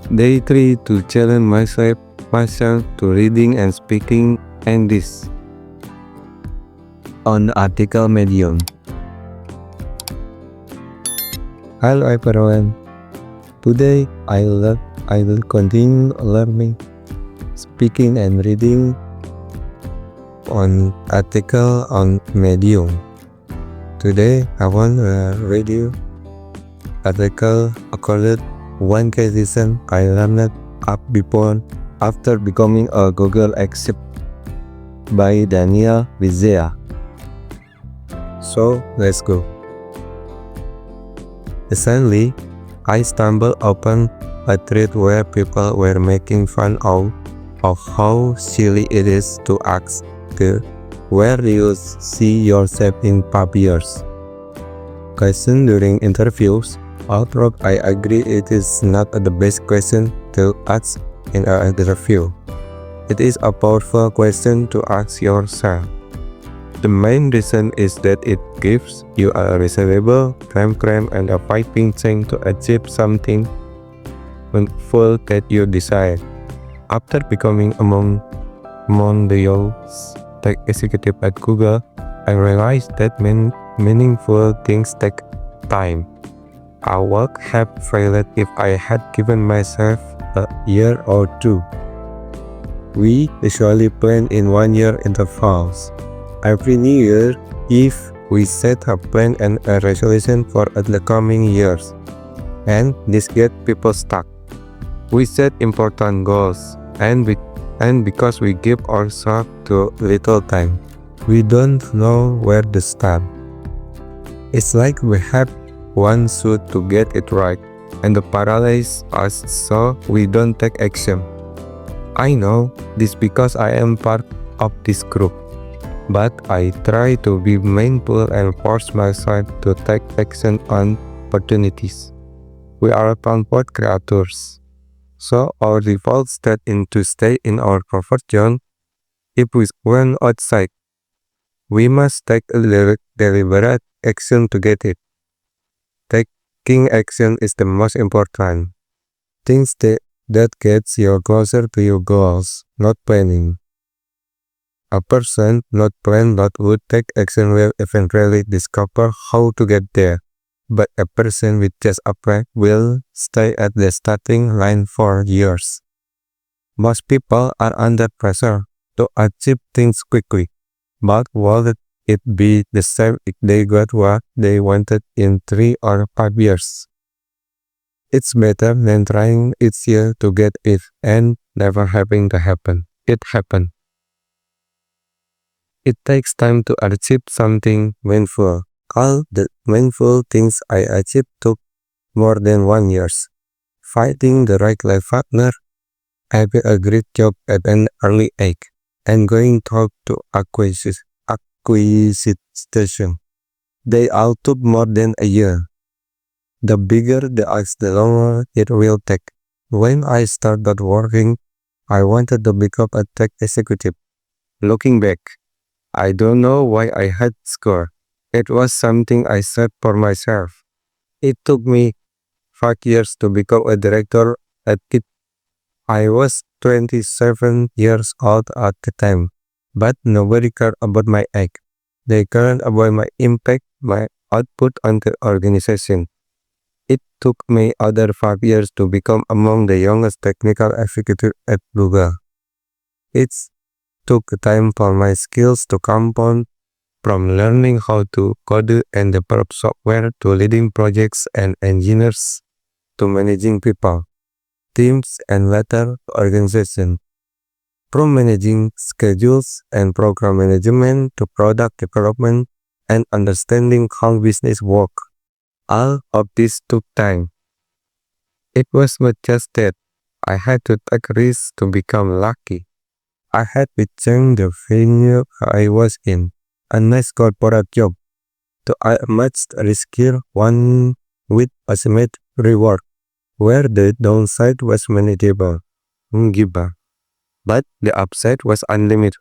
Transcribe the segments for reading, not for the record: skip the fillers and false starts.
Day 3 to challenge myself to reading and speaking English on article Medium. Hello everyone. Today I will continue learning speaking and reading on article on Medium. Today I want to read you article called One Question I Learned Up Before After Becoming a Google Exec by Daniel Vizea. So let's go. Recently, I stumbled upon a thread where people were making fun of how silly it is to ask, where do you see yourself in 5 years? Question during interviews. Although I agree it is not the best question to ask in an interview, it is a powerful question to ask yourself. The main reason is that it gives you a reasonable time frame and a fighting chance to achieve something meaningful that you desire. After becoming among the youngest tech executive at Google, I realized that meaningful things take time. I would have failed if I had given myself a year or two. We usually plan in 1 year intervals. Every new year, if we set a plan and a resolution for the coming years, and this gets people stuck. We set important goals, and because we give ourselves too little time, we don't know where to start. It's like we have one shoot to get it right, and the paralyze us so we don't take action. I know this because I am part of this group, but I try to be mindful and force myself to take action on opportunities. We are comfort creators, so our default state is to stay in our comfort zone. If we went outside, we must take a deliberate action to get it. Taking action is the most important. Things that gets you closer to your goals, not planning. A person not plan but would take action will eventually discover how to get there. But a person with just a plan will stay at the starting line for years. Most people are under pressure to achieve things quickly, but will it be the same if they got what they wanted in 3 or 5 years? It's better than trying each year to get it and never having to happen. It happened. It takes time to achieve something meaningful. All the meaningful things I achieved took more than 1 year. Finding the right life partner, having a great job at an early age, and going to acquisition. They all took more than a year. The bigger the ask, the longer it will take. When I started working, I wanted to become a tech executive. Looking back, I don't know why I had score. It was something I set for myself. It took me 5 years to become a director at it. I was 27 years old at the time, but nobody cared about my age. They cared about my impact, my output on the organization. It took me other 5 years to become among the youngest technical executives at Google. It took time for my skills to compound, from learning how to code and develop software to leading projects and engineers to managing people, teams, and later organization. From managing schedules and program management to product development and understanding how business work. All of this took time. It was not just that I had to take risks to become lucky. I had to change the venue I was in, a nice corporate job, to a much riskier one with asymmetric reward, where the downside was manageable. But the upside was unlimited.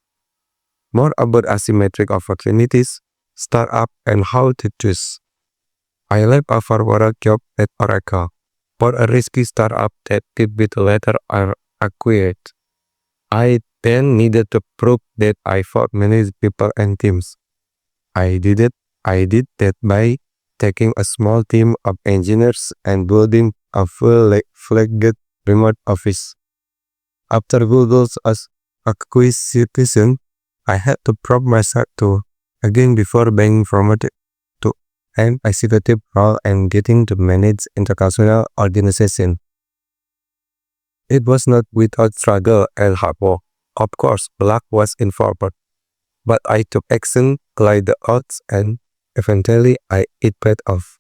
More about asymmetric opportunities, startup, and how to choose. I left a corporate job at Oracle, for a risky startup that could be later are acquired. I then needed to prove that I fought many people and teams. I did it. I did that by taking a small team of engineers and building a full-fledged remote office. After Google's acquisition, I had to prove myself to again before being promoted to an executive role and getting to manage international organization. It was not without struggle and hard work. Of course, luck was involved, but I took action, cleared the odds, and eventually it paid off.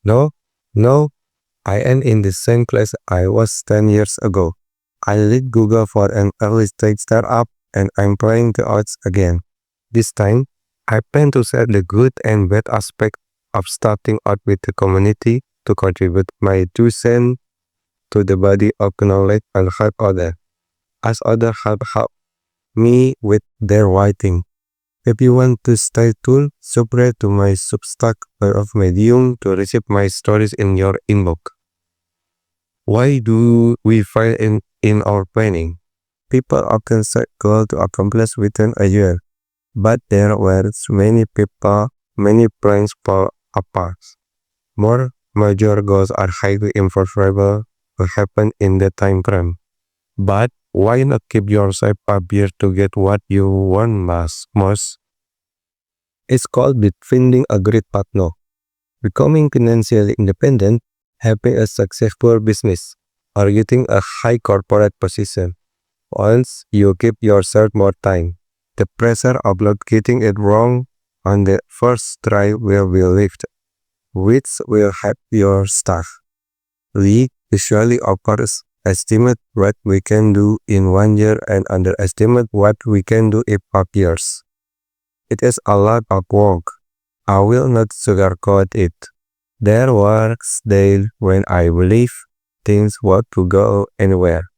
No, no, I am in the same place I was 10 years ago. I lead Google for an early stage startup and I'm playing the odds again. This time, I plan to share the good and bad aspect of starting out with the community to contribute my 2 cents to the body of knowledge and help others, as others have helped me with their writing. If you want to stay tuned, subscribe to my Substack or of Medium to receive my stories in your inbox. Why do we fail in our planning? People often set goals to accomplish within a year, but there were many plans fall apart. More major goals are highly improbable to happen in the time frame. But why not keep yourself up here to get what you want most? It's called finding a great partner, becoming financially independent, having a successful business, or getting a high corporate position. Once you give yourself more time, the pressure of not getting it wrong on the first try will be lifted, which will help your staff. We usually estimate what we can do in 1 year and underestimate what we can do in 5 years. It is a lot of work. I will not sugarcoat it. There were days when I believe things were to go anywhere,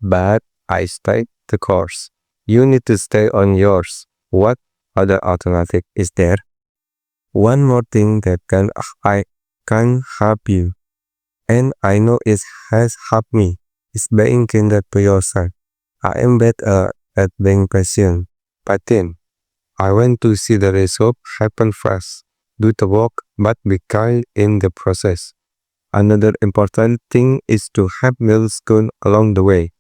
but I stayed the course. You need to stay on yours. What other alternative is there? One more thing that I can help you, and I know it has helped me, is being kinder to yourself. I am better at being patient. I want to see the result happen fast. Do the work, but be kind in the process. Another important thing is to have milestones along the way.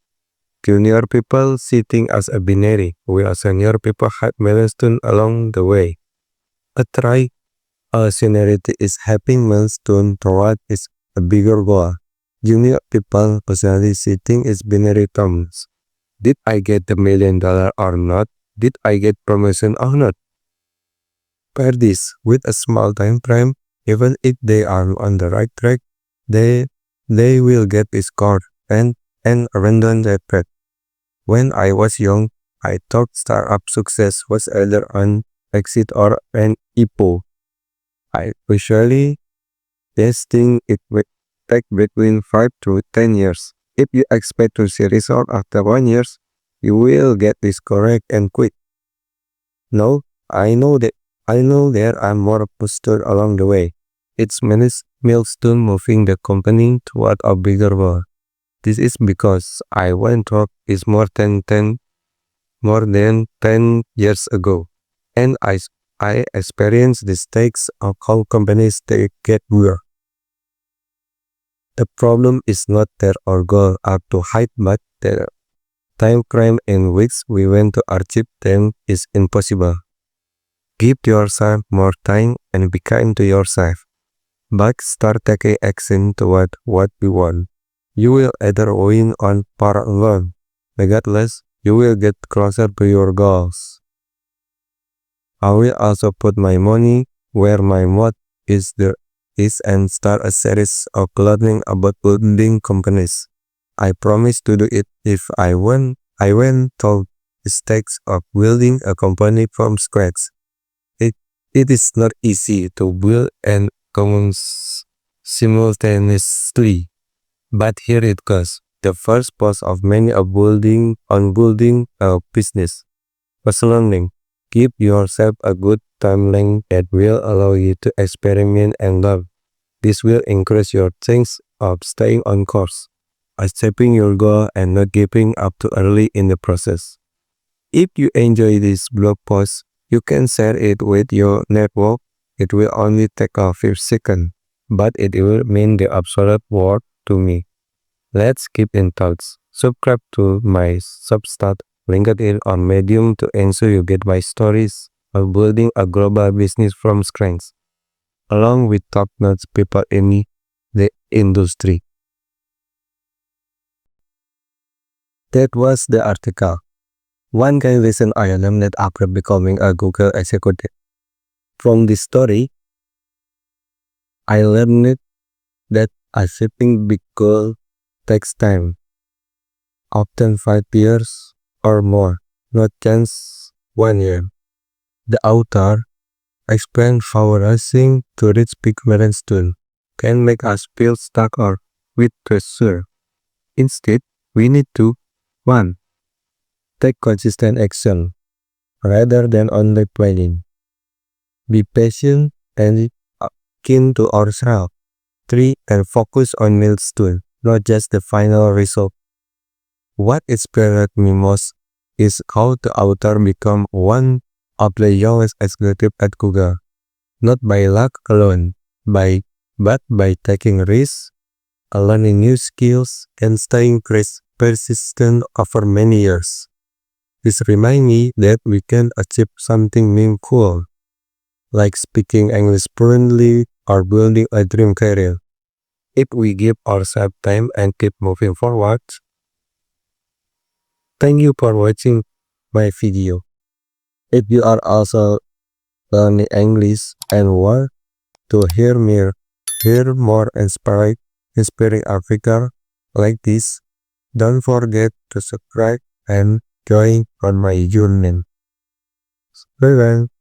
Junior people see things as a binary, while senior people have milestones along the way. A seniority is having milestone toward its a bigger goal. Junior people personally see things as binary terms. Did I get the $1 million or not? Did I get promotion or not? Pair this with a small time frame. Even if they are on the right track, they will get a score and random effect. When I was young, I thought startup success was either an exit or an IPO. I usually testing it will take between 5 to 10 years. If you expect to see result after 1 year, you will get discouraged and quit. No, I know there are more posters along the way. It's milestone moving the company toward a bigger goal. This is because I went to is more than 10 years ago, and I experienced the stakes of how companies get bigger. The problem is not that our goals are too high, but the time frame in which we want to achieve them is impossible. Give yourself more time and be kind to yourself, but start taking action toward what you want. You will either win or learn. Regardless, you will get closer to your goals. I will also put my money where my mouth is and start a series of learning about building companies. I promise to do it if I went through the stakes of building a company from scratch. It is not easy to build and come simultaneously, but here it goes. The first post of many of building a business was learning. Give yourself a good timeline that will allow you to experiment and learn. This will increase your chance of staying on course, accepting your goal and not giving up too early in the process. If you enjoy this blog post, you can share it with your network. It will only take a few seconds, but it will mean the absolute world to me. Let's keep in touch. Subscribe to my Substack, LinkedIn, or Medium to ensure you get my stories of building a global business from scratch, along with top-notch people in the industry. That was the article. One key lesson I learned after becoming a Google executive. From this story, I learned that achieving big goals takes time, often 5 years or more, not just 1 year. The author explained how racing to reach big milestones can make us feel stuck or with pressure. Instead, we need to 1. Take consistent action rather than only planning. Be patient and keen to ourselves. 3. And focus on milestones, not just the final result. What inspired me most is how the author became one of the youngest executives at Google, not by luck alone, but by taking risks, learning new skills, and staying persistent over many years. This reminds me that we can achieve something meaningful, like speaking English fluently or building a dream career, if we give ourselves time and keep moving forward. Thank you for watching my video. If you are also learning English and want to hear more inspiring articles like this, don't forget to subscribe and join on my journey. Bye bye.